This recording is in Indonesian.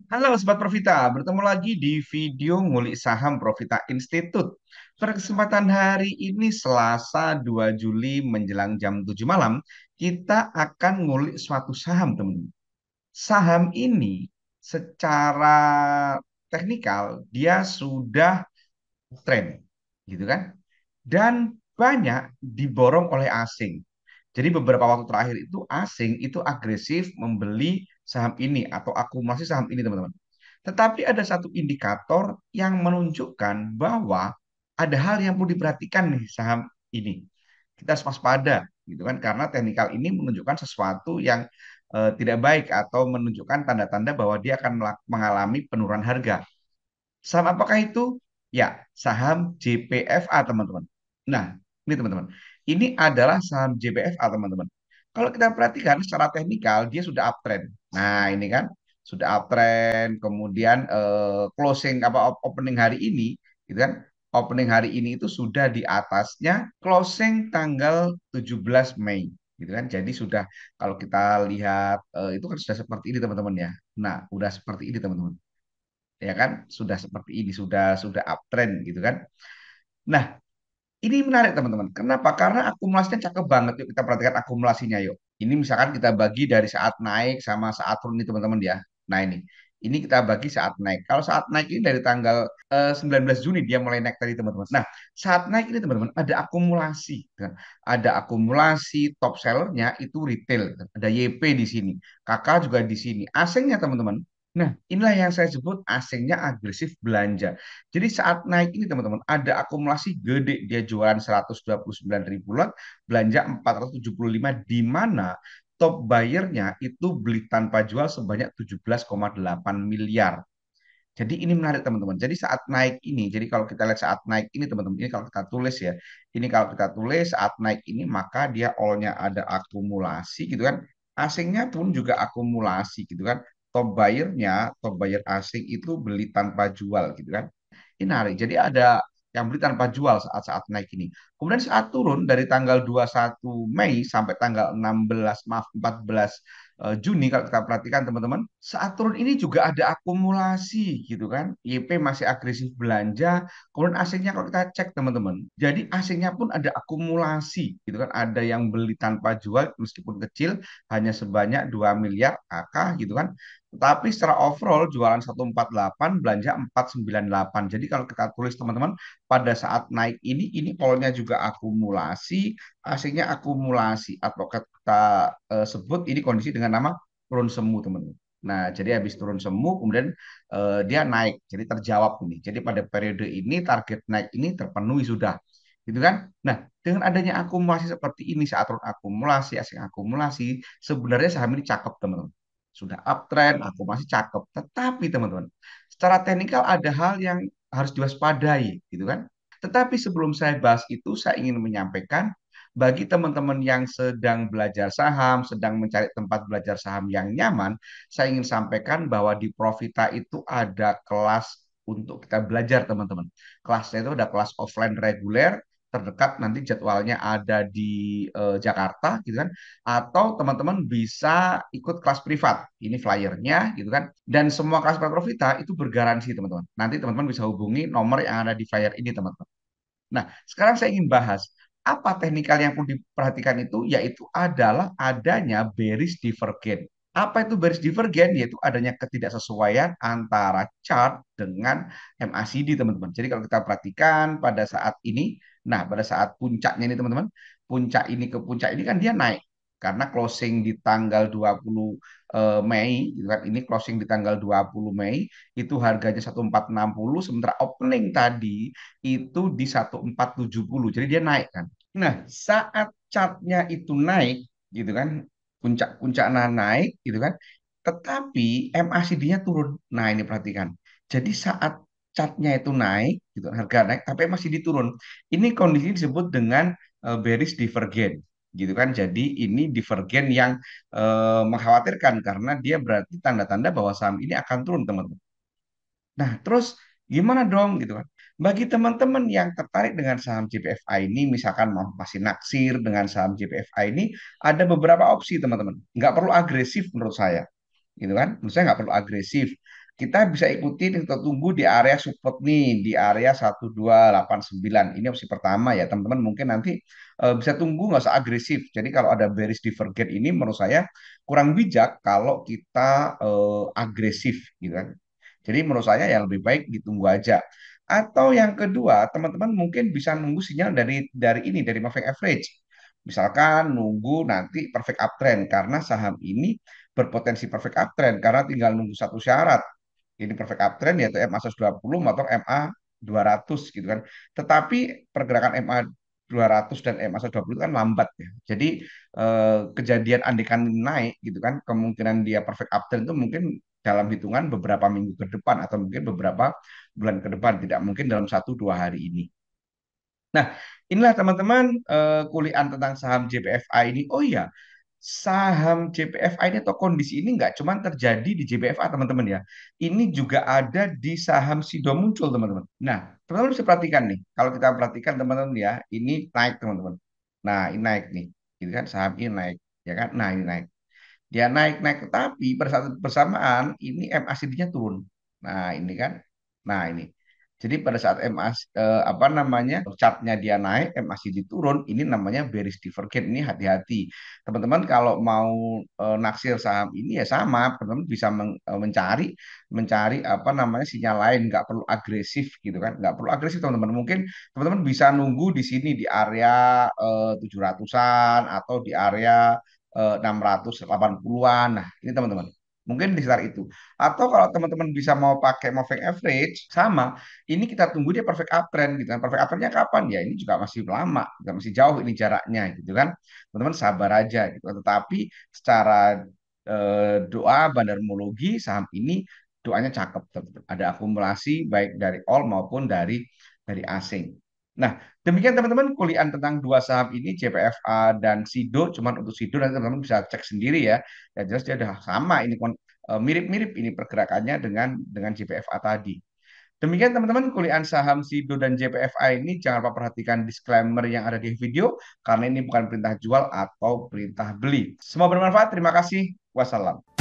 Halo Sobat Profita, bertemu lagi di video ngulik saham Profita Institute. Pada kesempatan hari ini Selasa 2 Juli menjelang jam 7 malam, kita akan ngulik suatu saham, teman-teman. Saham ini secara teknikal dia sudah tren, gitu kan? Dan banyak diborong oleh asing. Jadi beberapa waktu terakhir itu asing itu agresif membeli saham ini atau akumulasi saham ini, teman-teman. Tetapi ada satu indikator yang menunjukkan bahwa ada hal yang perlu diperhatikan nih saham ini. Kita harus waspada, gitu kan? Karena teknikal ini menunjukkan sesuatu yang tidak baik atau menunjukkan tanda-tanda bahwa dia akan mengalami penurunan harga. Saham apakah itu? Ya, saham JPFA, teman-teman. Nah, ini teman-teman. Ini adalah saham JPFA, teman-teman. Kalau kita perhatikan secara teknikal, dia sudah uptrend. Nah, ini kan sudah uptrend, kemudian closing apa opening hari ini, gitu kan? Opening hari ini itu sudah di atasnya closing tanggal 17 Mei, gitu kan? Jadi sudah kalau kita lihat itu kan sudah seperti ini, teman-teman ya. Nah, udah seperti ini, teman-teman, ya kan, sudah seperti ini, sudah uptrend, gitu kan. Nah, ini menarik, teman-teman. Kenapa? Karena akumulasinya cakep banget. Yuk kita perhatikan akumulasinya yuk. Ini misalkan kita bagi dari saat naik sama saat turun nih, teman-teman ya. Nah, ini kita bagi saat naik. Kalau saat naik ini dari tanggal 19 Juni dia mulai naik tadi, teman-teman. Nah, saat naik ini, teman-teman, ada akumulasi, gitu kan. Ada akumulasi, top sellernya itu retail, gitu kan. Ada YP di sini. Kakak juga di sini. Asingnya, teman-teman. Nah, inilah yang saya sebut asingnya agresif belanja. Jadi saat naik ini, teman-teman, ada akumulasi gede. Dia jualan 129 ribu lot, belanja 475, di mana top buyernya itu beli tanpa jual sebanyak 17,8 miliar. Jadi ini menarik, teman-teman. Jadi saat naik ini, jadi kalau kita lihat saat naik ini, teman-teman, ini kalau kita tulis ya, ini kalau kita tulis saat naik ini, maka dia all-nya ada akumulasi, gitu kan. Asingnya pun juga akumulasi, gitu kan. Top buyer asing itu beli tanpa jual, gitu kan. Ini menarik. Jadi ada yang beli tanpa jual saat-saat naik ini. Kemudian saat turun dari tanggal 21 Mei sampai tanggal 16, maaf, 14 Juni, kalau kita perhatikan, teman-teman, saat turun ini juga ada akumulasi, gitu kan. YP masih agresif belanja. Kemudian asingnya kalau kita cek, teman-teman, jadi asingnya pun ada akumulasi, gitu kan. Ada yang beli tanpa jual meskipun kecil, hanya sebanyak 2 miliar KK, gitu kan. Tapi secara overall jualan 148, belanja 498. Jadi kalau kita tulis, teman-teman, pada saat naik ini all-nya juga akumulasi, asingnya akumulasi, atau kita sebut ini kondisi dengan nama turun semu, teman-teman. Nah, jadi habis turun semu kemudian dia naik. Jadi terjawab ini. Jadi pada periode ini target naik ini terpenuhi sudah. Gitu kan? Nah, dengan adanya akumulasi seperti ini, saat turun akumulasi, asing akumulasi, sebenarnya saham ini cakep, teman-teman, sudah uptrend, aku masih cakep. Tetapi, teman-teman, secara teknikal ada hal yang harus diwaspadai, gitu kan. Tetapi sebelum saya bahas itu, saya ingin menyampaikan bagi teman-teman yang sedang belajar saham, sedang mencari tempat belajar saham yang nyaman, saya ingin sampaikan bahwa di Profita itu ada kelas untuk kita belajar, teman-teman. Kelasnya itu ada kelas offline reguler, terdekat nanti jadwalnya ada di Jakarta, gitu kan, atau teman-teman bisa ikut kelas privat. Ini flyernya, gitu kan. Dan semua kelas privat Profita itu bergaransi, teman-teman. Nanti teman-teman bisa hubungi nomor yang ada di flyer ini, teman-teman. Nah, sekarang saya ingin bahas apa teknikal yang perlu diperhatikan itu, yaitu adalah adanya bearish divergence. Apa itu bearish divergence? Yaitu adanya ketidaksesuaian antara chart dengan MACD, teman-teman. Jadi kalau kita perhatikan pada saat ini, nah pada saat puncaknya ini, teman-teman, puncak ini ke puncak ini kan dia naik karena closing di tanggal 20 Mei, gitu kan. Ini closing di tanggal 20 Mei itu harganya 1460, sementara opening tadi itu di 1470. Jadi dia naik kan. Nah, saat chartnya itu naik, gitu kan, puncak-puncaknya naik, gitu kan, tetapi MACD-nya turun. Nah, ini perhatikan. Jadi saat chartnya itu naik, gitu, harga naik, tapi MACD turun. Ini kondisi disebut dengan bearish divergence, gitu kan. Jadi ini divergen yang mengkhawatirkan karena dia berarti tanda-tanda bahwa saham ini akan turun, teman-teman. Nah, terus gimana dong, gitu kan? Bagi teman-teman yang tertarik dengan saham JPFA ini, misalkan mau masih naksir dengan saham JPFA ini, ada beberapa opsi, teman-teman. Nggak perlu agresif menurut saya, gitu kan? Menurut saya nggak perlu agresif. kita bisa ikuti kita tunggu di area support nih di area 1289. Ini opsi pertama ya teman-teman, mungkin nanti bisa tunggu, nggak usah agresif. Jadi kalau ada bearish divergence ini menurut saya kurang bijak kalau kita agresif gitu kan. Jadi menurut saya ya lebih baik ditunggu aja. Atau yang kedua, teman-teman mungkin bisa nunggu sinyal dari moving average. Misalkan nunggu nanti perfect uptrend karena saham ini berpotensi perfect uptrend karena tinggal nunggu satu syarat. Ini perfect uptrend yaitu MA 120 atau MA 200 gitu kan. Tetapi pergerakan MA 200 dan MA 120 itu kan lambat ya. Jadi kejadian andekan naik gitu kan, kemungkinan dia perfect uptrend itu mungkin dalam hitungan beberapa minggu ke depan atau mungkin beberapa bulan ke depan, tidak mungkin dalam 1 2 hari ini. Nah, inilah teman-teman kuliah tentang saham JPFA ini. Oh iya, saham JPFA ini atau kondisi ini nggak cuma terjadi di JPFA teman-teman ya. Ini juga ada di saham Sido muncul teman-teman. Nah, teman-teman bisa perhatikan nih. Kalau kita perhatikan teman-teman ya, ini naik teman-teman. Nah, ini naik nih. Gitu kan, saham ini naik. Ya kan? Nah, ini naik. Dia naik-naik, tetapi pada saat bersamaan ini MACD-nya turun. Nah, ini kan. Nah, ini. Jadi pada saat apa namanya chartnya dia naik, MACD turun, ini namanya bearish divergence. Ini hati-hati. Teman-teman kalau mau naksir saham ini ya sama, teman-teman bisa mencari mencari apa namanya sinyal lain, nggak perlu agresif gitu kan, nggak perlu agresif teman-teman. Mungkin teman-teman bisa nunggu di sini di area 700-an atau di area 680-an. Nah, ini teman-teman. Mungkin di sekitar itu. Atau kalau teman-teman bisa mau pakai moving average, sama. Ini kita tunggu dia perfect uptrend gitu kan. Perfect uptrendnya kapan? Ya ini juga masih lama, juga masih jauh ini jaraknya gitu kan. Teman-teman sabar aja gitu. Tetapi secara doa bandarmologi saham ini doanya cakep, teman-teman. Ada akumulasi baik dari all maupun dari asing. Nah, demikian teman-teman kuliah tentang dua saham ini JPFA dan SIDO. Cuman untuk SIDO nanti teman-teman bisa cek sendiri ya. Ya jelas dia udah sama ini mirip-mirip ini pergerakannya dengan JPFA tadi. Demikian teman-teman kuliah saham SIDO dan JPFA ini, jangan lupa perhatikan disclaimer yang ada di video karena ini bukan perintah jual atau perintah beli. Semoga bermanfaat. Terima kasih. Wassalam.